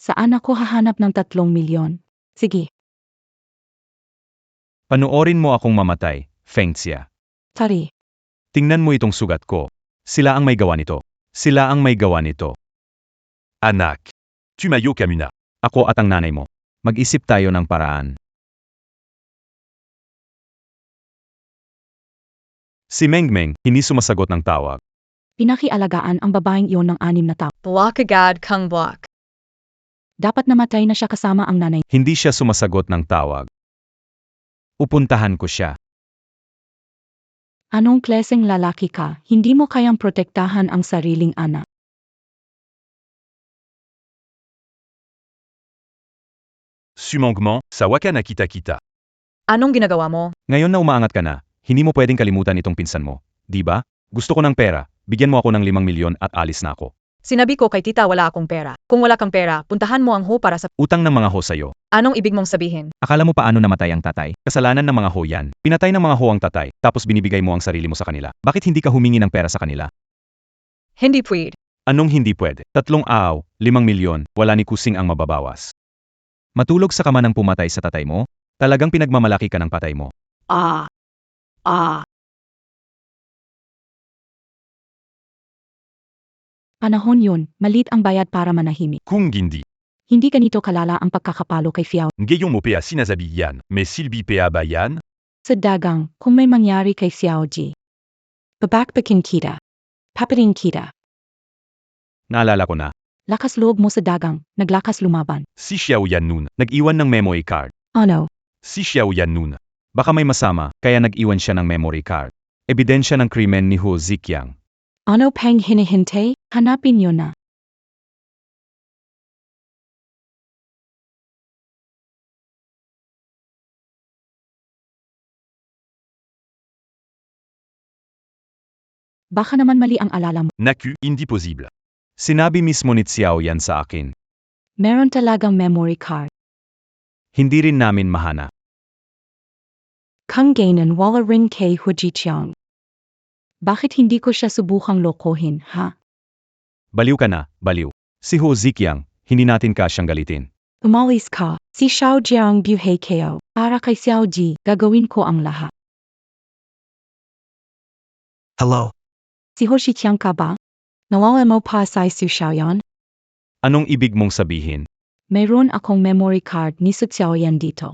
Saan ako hahanap ng 3 milyon? Sige, Panoorin mo akong mamatay, Feng Xia. tari. Tingnan mo itong sugat ko. Sila ang may gawa nito. Sila ang may gawa nito. Anak. Tumayo Kamuna. Ako at ang nanay mo. Mag-isip tayo ng paraan. Si Mengmeng, hindi sumasagot ng tawag. Pinakialagaan ang babaeng iyon ng 6 na tao. Block agad kang block. Dapat namatay na siya kasama ang nanay. Hindi siya sumasagot ng tawag. Upuntahan ko siya. Anong klaseng lalaki ka? Hindi mo kayang protektahan ang sariling anak. Sumangment, sa waka na kita-kita. Anong ginagawa mo? Ngayon na umaangat ka na, hindi mo pwedeng kalimutan itong pinsan mo. Di ba? Gusto ko ng pera, bigyan mo ako ng 5 milyon at alis na ako. Sinabi ko kay tita wala akong pera. Kung wala kang pera, puntahan mo ang ho para sa... Utang ng mga ho sa'yo. Anong ibig mong sabihin? Akala mo paano namatay ang tatay? Kasalanan ng mga ho yan. Pinatay ng mga ho ang tatay, tapos binibigay mo ang sarili mo sa kanila. Bakit hindi ka humingi ng pera sa kanila? Hindi pwede. Anong hindi pwede? 3 aaw, 5 milyon, wala ni kusing ang mababawas. Matulog sa kama ng pumatay sa tatay mo? Talagang pinagmamalaki ka ng patay mo. Panahon yun, malit ang bayad para manahimik. Kung gindi. Hindi ganito kalala ang pagkakapalo kay Xiao. Ngayon mo pa sinasabi yan, mais silbi pa ba yan? Sa dagang, kung may mangyari kay Xiao Ji. Babakbakin kita. Papating kita. Naalala ko na. Lakas loob mo sa dagang, naglakas lumaban. Si Xiao Yan nun, Nag-iwan ng memory card. Ano? si Xiao Yan nun. Baka may masama, kaya nag-iwan siya ng memory card. Ebidensya ng krimen ni Ho Ziqiang. Ano pang hinihintay? Hanapin niyo na. Baka naman mali ang alala mo. Naku, hindi possible. Sinabi mismo ni Xiao Yan sa akin. Meron talagang memory card. Hindi rin namin mahana. Kung gainan wala rin kay Hu Jiqiang. Bakit hindi ko siya subukang lokohin, ha? Baliw ka na, baliw. Si Ho Ziqiang, hindi natin kasyang galitin. Umalis ka. Si Xiao Jiang buhay kayo. Para kay Xiao Ji, gagawin ko ang lahat. Hello. Si Ho Jiqiang ka ba? Nawala mo pa sa Su Xiaoyan? Anong ibig mong sabihin? Mayroon akong memory card ni Su Xiaoyan dito.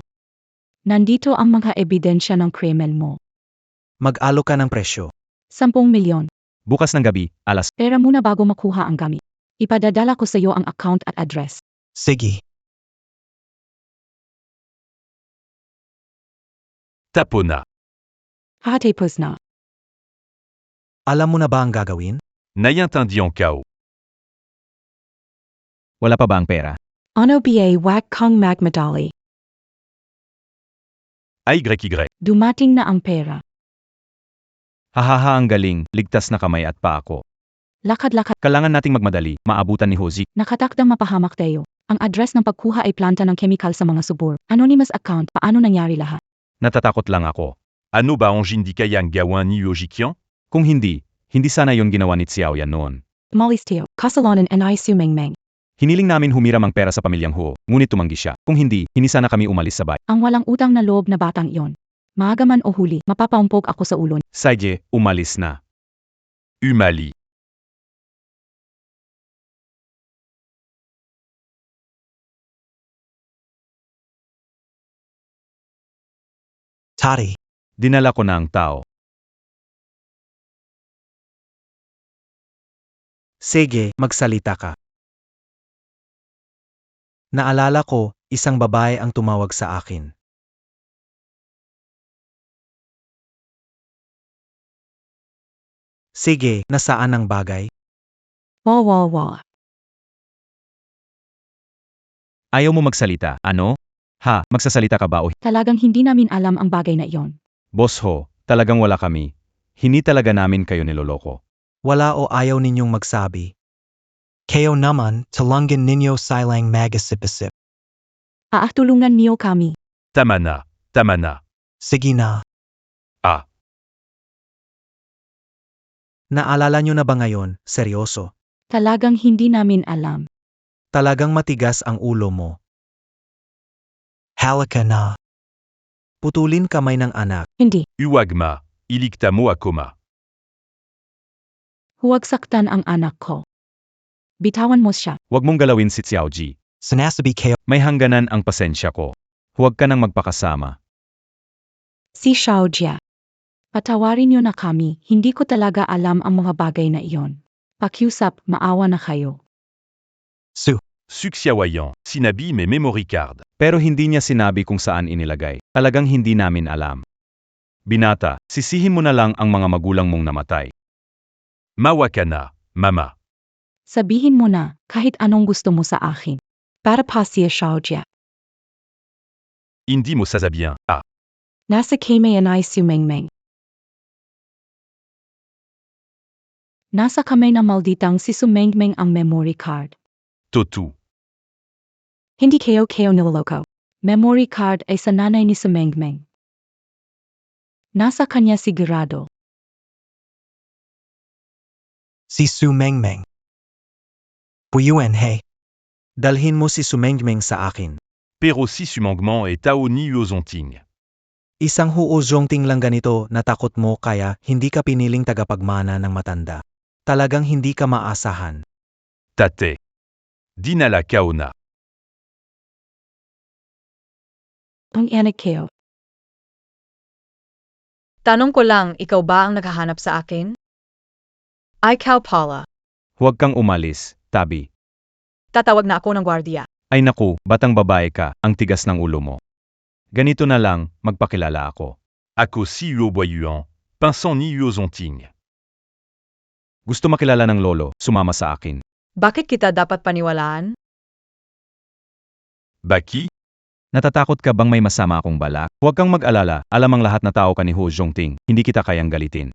Nandito ang mga ebidensya ng krimen mo. Mag-alok ka ng presyo. 10 milyon. Bukas ng gabi, alas. Pera muna bago makuha ang gamit. Ipadadala ko sa iyo ang account at address. Sige. Tapona. Hatapos na. Alam mo na ba ang gagawin? Nayentendion kao. Wala pa ba ang pera? Ano ba wak kong magmadali? AYY. Dumating na ang pera. Hahaha, ang galing, ligtas na kamay at paa ko. Lakad-lakad. Kailangan nating magmadali, maabutan ni Ho Zi. Nakatakdang mapahamak tayo. Ang address ng pagkuha ay planta ng chemical sa mga subur. Anonymous account. Paano nangyari lahat? Natatakot lang ako. Ano ba ang hindi kayang gawan ni Yojikian? Kung hindi sana yon ginawa ni Xiao Yan noon. Malis tayo. Kasalanan and I sumengmeng. Hiniling namin humiram ang pera sa pamilyang Ho, ngunit tumanggi siya. Kung hindi sana kami umalis sa bahay. Ang walang utang na loob na batang iyon. Maaga man o huli, mapapaumpog ako sa ulo. Saije, umalis na. Umali. Tari. Dinala ko na ang tao. Sige, magsalita ka. Naalala ko, isang babae ang tumawag sa akin. Sige, nasaan ang bagay? Wah. Ayaw mo magsalita, ano? Ha, magsasalita ka ba o Talagang hindi namin alam ang bagay na iyon. Boss Ho, talagang wala kami. Hindi talaga namin kayo niloloko. Wala o ayaw ninyong magsabi. Kayo naman, talangin ninyo silang magasipasip. Tulungan niyo kami. Tamana. Tamana. Sige na. Ah. Naalala nyo na ba ngayon, seryoso? Talagang hindi namin alam. Talagang matigas ang ulo mo. Halika na. Putulin kamay ng anak. Hindi. Uwagma. Iligta mo akoma. Huwag saktan ang anak ko. Bitawan mo siya. Huwag mong galawin si Xiao Ji. Sinasabi kayo. May hangganan ang pasensya ko. Huwag ka nang magpakasama. Si Xiao Jia. Patawarin niyo na kami, hindi ko talaga alam ang mga bagay na iyon. Pakiusap, maawa na kayo. Suxiawayan. Sinabi me memory card. Pero hindi niya sinabi kung saan inilagay. Talagang hindi namin alam. Binata, sisihin mo na lang ang mga magulang mong namatay. Mawakana. Mama. Sabihin mo na, kahit anong gusto mo sa akin. Para pa si Xiao Jia. Hindi mo sasabihin. Ah, Nasa kame ay sumengmeng. Nasa kamay na malditang si Sumengmeng ang memory card. Totu. Hindi kayo niloloko. Memory card ay sa nanay ni Sumengmeng. Nasa kanya sigurado. Si Su Mengmeng. Puyuan he. Dalhin mo si Su Mengmeng sa akin. Pero si sumangment et tao ni yozonting. Isang huozongting lang ganito na takot mo kaya hindi ka piniling tagapagmana ng matanda. Talagang hindi ka maasahan. Tate. Dinala kaona. Ang anak kayo. Tanong ko lang, ikaw ba ang naghahanap sa akin? Ikaw pala. Huwag kang umalis, Tabi. Tatawag na ako ng gwardiya. Ay naku, batang babae ka, ang tigas ng ulo mo. Ganito na lang, magpakilala ako. Ako si Yoboyuan. Pinsan ni yozonting. Gusto makilala ng lolo, sumama sa akin. Bakit kita dapat paniwalaan? Baki. Natatakot ka bang may masama akong balak? Huwag kang mag-alala, alam ang lahat na tao ka ni Hu Zhongting, hindi kita kayang galitin.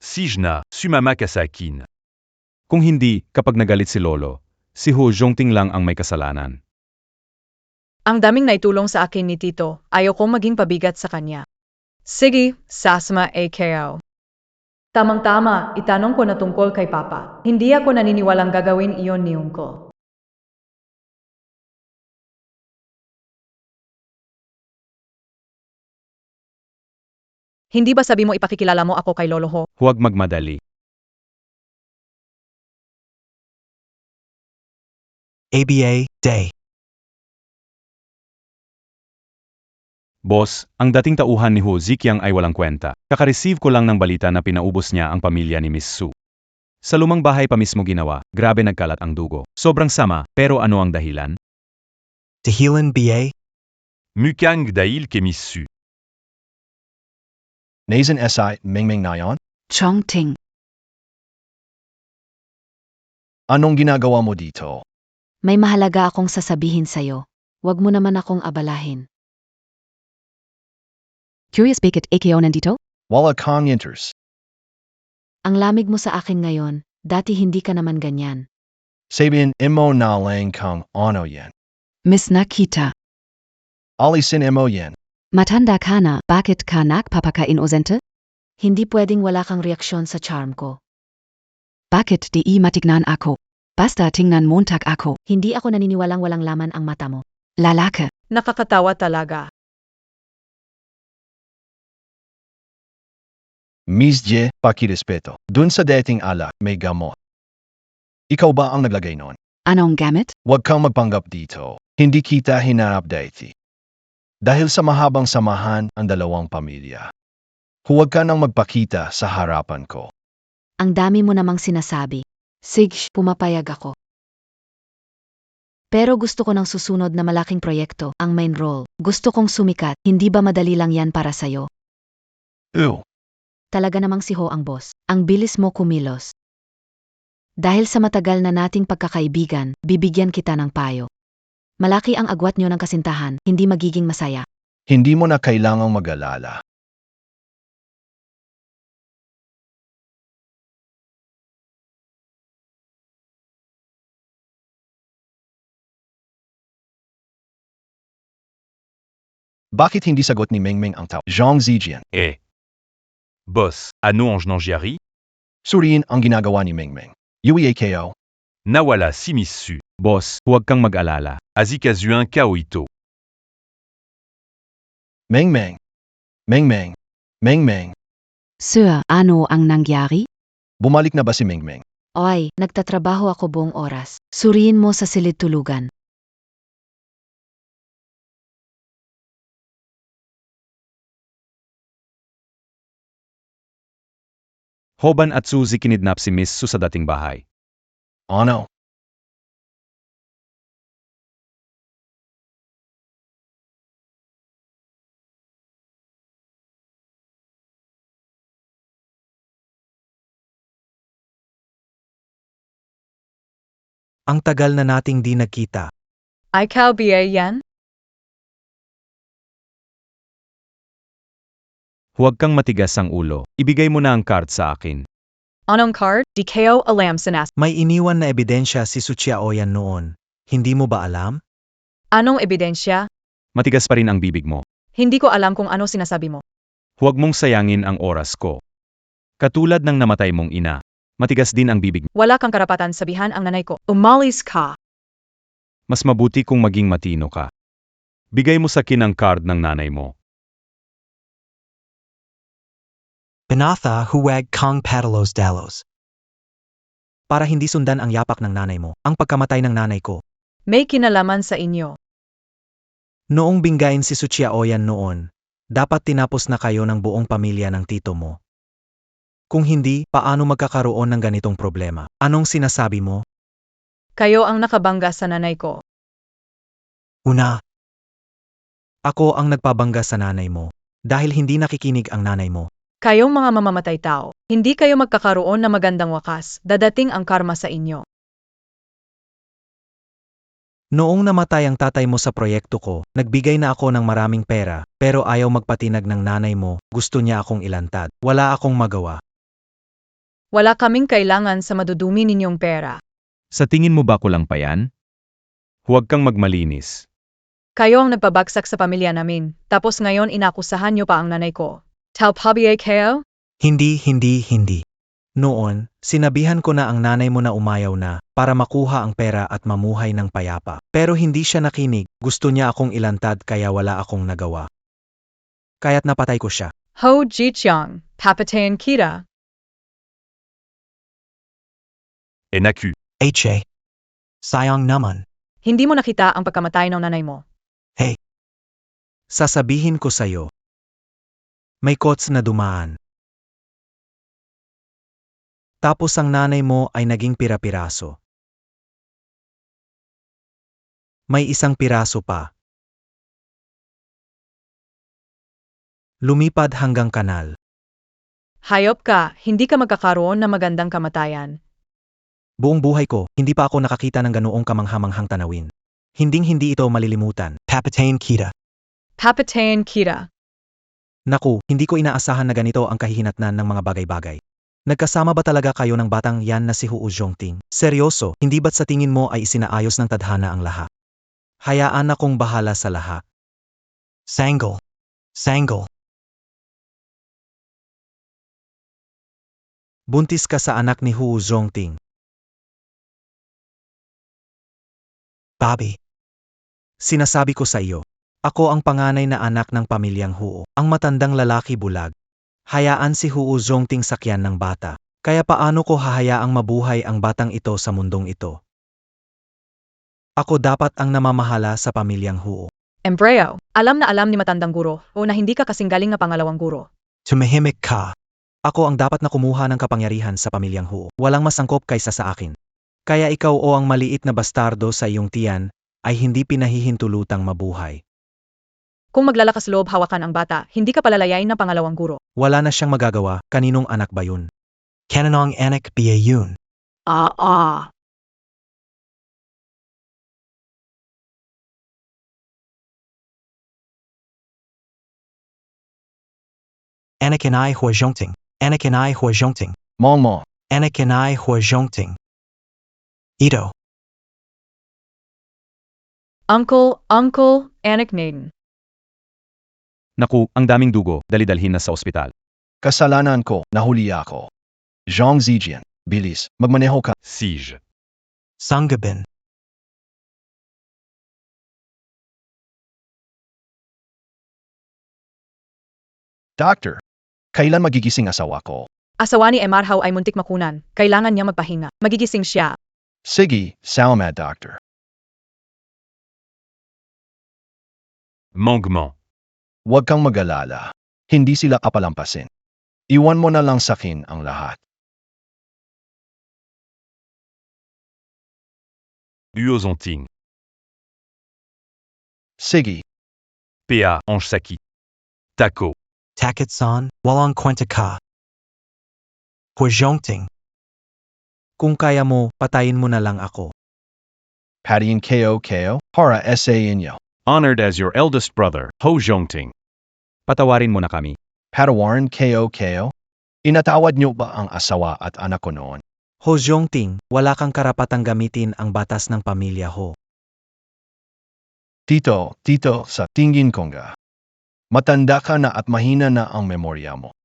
Sijna. Sumama kasakin. Kung hindi, kapag nagalit si lolo, si Hu Zhongting lang ang may kasalanan. Ang daming naitulong sa akin ni Tito, ayaw kong maging pabigat sa kanya. Sige, sasama kayo. Tamang-tama, itanong ko na tungkol kay Papa. Hindi ako naniniwalang gagawin iyon ni Uncle. Hindi ba sabi mo ipakikilala mo ako kay Lolo Ho? Huwag magmadali. ABA, Day. Boss, ang dating tauhan ni Hu Ziqiang ay walang kwenta. Kaka-receive ko lang ng balita na pinaubos niya ang pamilya ni Miss Su. Sa lumang bahay pa mismo ginawa, grabe nagkalat ang dugo. Sobrang sama, pero ano ang dahilan? Dahilan BA, Mukang dail kemissu. Nazen SI Mengmeng Nayon? Chongting. Anong ginagawa mo dito? May mahalaga akong sasabihin sa'yo. Huwag mo naman akong abalahin. Curious bakit AKO nandito? Wala kang enters. Ang lamig mo sa akin ngayon, dati hindi ka naman ganyan. Sabihin imo na lang kang ano yan. Miss Nakita. Alisin imo yan. Matanda ka na, bakit ka nagpapakain ozente? Hindi pwedeng wala kang reaksyon sa charm ko. Bakit di matignan ako? Basta tingnan montag ako. Hindi ako naniniwalang walang laman ang mata mo. Lalaki. Nakakatawa talaga. Miss J, pakirespeto. Dun sa dating ala, may gamot. Ikaw ba ang naglagay nun? Anong gamit? Huwag kang magpanggap dito. Hindi kita hinarap dati. Dahil sa mahabang samahan ang dalawang pamilya. Huwag ka nang magpakita sa harapan ko. Ang dami mo namang sinasabi. Sige, pumapayag ako. Pero gusto ko ng susunod na malaking proyekto, ang main role. Gusto kong sumikat, hindi ba madali lang yan para sa'yo? Ew. Talaga namang si Ho ang boss. Ang bilis mo kumilos. Dahil sa matagal na nating pagkakaibigan, bibigyan kita ng payo. Malaki ang agwat nyo ng kasintahan, hindi magiging masaya. Hindi mo na kailangang mag-alala. Bakit hindi sagot ni Mengmeng ang tao? Zhang Zijian. Eh. Boss. Ano ang nangyari? Suriin ang ginagawa ni Mengmeng. UEAKO. Nawala si missu. Boss, huwag kang mag-alala. Azikazuan kaoito. Mengmeng. Mengmeng. Mengmeng. Sir, ano ang nangyari? Bumalik na ba si Mengmeng? Oy, nagtatrabaho ako buong oras. Suriin mo sa silid tulugan. Hoban at Suzy kinidnap si Miss Su sa dating bahay. Ano? ang tagal na nating di nagkita. Ikaw ba yan? Huwag kang matigas ang ulo. Ibigay mo na ang card sa akin. Anong card? Di kayo alam sa nas. May iniwan na ebidensya si Suchiaoyan noon. Hindi mo ba alam? Anong ebidensya? Matigas pa rin ang bibig mo. Hindi ko alam kung ano sinasabi mo. Huwag mong sayangin ang oras ko. Katulad ng namatay mong ina. Matigas din ang bibig mo. Wala kang karapatan sabihan ang nanay ko. Umalis ka. Mas mabuti kung maging matino ka. Bigay mo sa akin ang card ng nanay mo. Pinatha huwag kang padalos dalos. Para hindi sundan ang yapak ng nanay mo, ang pagkamatay ng nanay ko. May kinalaman sa inyo. Noong binggain si Suchiaoyan noon, dapat tinapos na kayo ng buong pamilya ng tito mo. Kung hindi, paano magkakaroon ng ganitong problema? Anong sinasabi mo? Kayo ang nakabangga sa nanay ko. Una, ako ang nagpabangga sa nanay mo dahil hindi nakikinig ang nanay mo. Kayong mga mamamatay tao, hindi kayo magkakaroon ng magandang wakas. Dadating ang karma sa inyo. Noong namatay ang tatay mo sa proyekto ko, nagbigay na ako ng maraming pera, pero ayaw magpatinag ng nanay mo, gusto niya akong ilantad. Wala akong magawa. Wala kaming kailangan sa madudumi ninyong pera. Sa tingin mo ba kulang pa yan? Huwag kang magmalinis. Kayo ang nagpabagsak sa pamilya namin, tapos ngayon inakusahan niyo pa ang nanay ko. Talpabiye kayo? Hindi. Noon, sinabihan ko na ang nanay mo na umayaw na para makuha ang pera at mamuhay ng payapa. Pero hindi siya nakinig, gusto niya akong ilantad kaya wala akong nagawa. Kaya't napatay ko siya. Ho Ji-chang, papatayin kita. NAQ. Sayang naman. Hindi mo nakita ang pagkamatay ng nanay mo. Sasabihin ko sa'yo. May kots na dumaan. Tapos ang nanay mo ay naging pira-piraso. May isang piraso pa. Lumipad hanggang kanal. Hayop ka, hindi ka magkakaroon ng magandang kamatayan. Buong buhay ko, hindi pa ako nakakita ng ganoong kamanghamanghang tanawin. Hinding-hindi ito malilimutan. Papatayin kita. Papatayin kita. Naku, hindi ko inaasahan na ganito ang kahihinatnan ng mga bagay-bagay. Nagkasama ba talaga kayo ng batang yan na si Hu Zhongting? Seryoso, hindi ba't sa tingin mo ay isinaayos ng tadhana ang lahat? Hayaan akong bahala sa lahat. Sangle. Buntis ka sa anak ni Hu Zhongting. Bobby. Sinasabi ko sa iyo, ako ang panganay na anak ng pamilyang Huo. Ang matandang lalaki bulag. Hayaan si Hu Zhongting sakyan ng bata. Kaya paano ko hahayaang mabuhay ang batang ito sa mundong ito? Ako dapat ang namamahala sa pamilyang Huo. Embryo, alam na alam ni matandang guro o na hindi ka kasing galing na pangalawang guro. Tumahimik ka. Ako ang dapat na kumuha ng kapangyarihan sa pamilyang Huo. Walang masangkop kaysa sa akin. Kaya ikaw o ang maliit na bastardo sa iyong tiyan ay hindi pinahihintulutang mabuhay. Kung maglalakas loob hawakan ang bata, hindi ka palalayain ng pangalawang guro. Wala na siyang magagawa, kaninong anak ba yun? Kananong anak biya yun. Anak and I Hua Zhongting. Mong. Anak and I Hua Zhongting. Ito. Uncle, anak natin. Naku, ang daming dugo, dali-dalhin na sa ospital. Kasalanan ko, nahuli ako. Zhang Zijian, bilis, magmaneho ka. Sige. Sangabin. Doctor, kailan magigising asawa ko? Asawa ni Emarhaw ay muntik makunan. Kailangan niya magpahinga. Magigising siya. Sige, salamat doctor. Mangement. Huwag kang mag-alala. Hindi sila kapalampasin. Iwan mo na lang sa akin ang lahat. Uozonting. Sige, PA Anshsaki. Taco. Takit-san, walang kwenta ka. Hua Zhongting. Kung kaya mo, patayin mo na lang ako. patayin ko, para sa inyo. Honored as your eldest brother, Ho Zhongting. Patawarin mo na kami. Patawarin kayo? Inatawad niyo ba ang asawa at anak ko noon? Ho Zhongting, wala kang karapatang gamitin ang batas ng pamilya ho. Tito, sa tingin ko nga. Matanda ka na at mahina na ang memorya mo.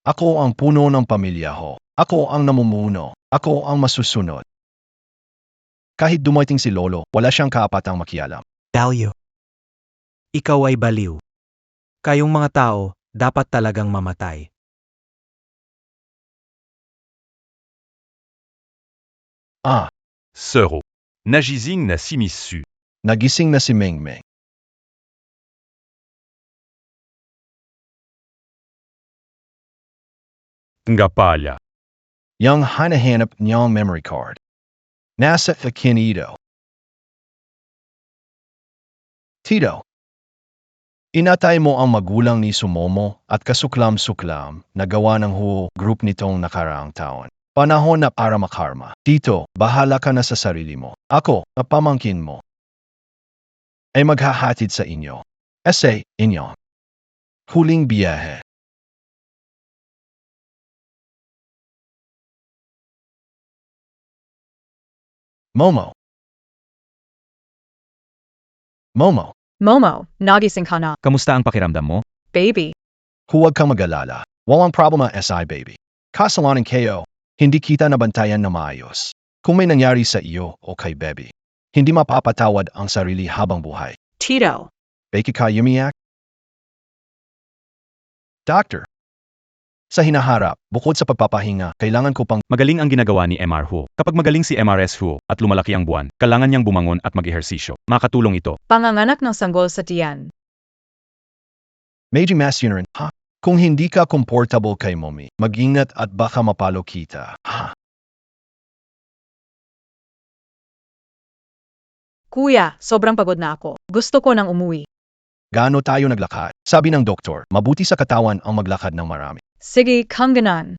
Ako ang puno ng pamilya ho. Ako ang namumuno. Ako ang masusunod. Kahit dumating si Lolo, wala siyang kaapatang makialam. Dalyo. Ikaw ay baliw. Kayong mga tao, dapat talagang mamatay. Ah, Sœur. Najizing na simissu. nagising na si Mengmeng. Ngapalya. Yung hinahanap niyang memory card. Nasa akin ito. Tito. Inatay mo ang magulang ni Sumomo at kasuklam-suklam na gawa ng group nitong nakaraang taon. Panahon na para makarma. Tito, bahala ka na sa sarili mo. Ako, na pamangkin mo, ay maghahatid sa inyo. Essay, inyo. Huling biyahe. Momo. Momo, nagising ka na. Kamusta ang pakiramdam mo? Baby, Huwag kang mag-alala. Walang problema, SI baby. Kasalanan kayo, hindi kita nabantayan na maayos. Kung may nangyari sa iyo o kay baby, hindi mapapatawad ang sarili habang buhay. Tito. Bakit ka yumiyak? Doctor. Sa hinaharap, bukod sa pagpapahinga, kailangan ko pang Magaling ang ginagawa ni MR Hu. Kapag magaling si MRS Hu at lumalaki ang buwan, kailangan niyang bumangon at mag-ehersisyo. Makatulong ito. Panganganak ng sanggol sa tiyan. medyo mas yun rin, ha? Kung hindi ka comfortable kay mommy, mag-ingat at baka mapalo kita, ha? Kuya, sobrang pagod na ako. Gusto ko nang umuwi. Gaano tayo naglakad? Sabi ng doktor, mabuti sa katawan ang maglakad ng marami. Sige, kangganan.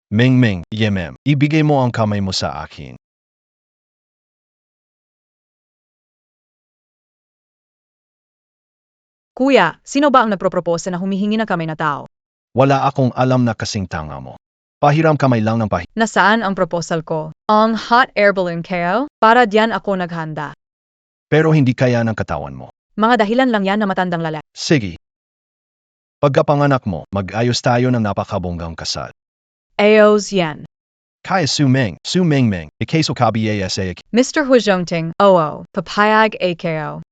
Meng, yemem, ibigay mo ang kamay mo sa akin. Kuya, sino ba ang nagpropropose na humihingi ng kamay na tao? Wala akong alam na kasing tanga mo. Pahiram kamay lang ng Nasaan ang proposal ko? Ang hot air balloon kayo? Para diyan ako naghanda. pero hindi kaya ng katawan mo. Mga dahilan lang yan na matandang lalaki. Sige. Pagkapanganak mo, mag-ayos tayo ng napakabonggang kasal. Ayos yan. Kaya Meng, ikeso kabi asa. Mr. Hu Zhongting, oo, papayag AKO.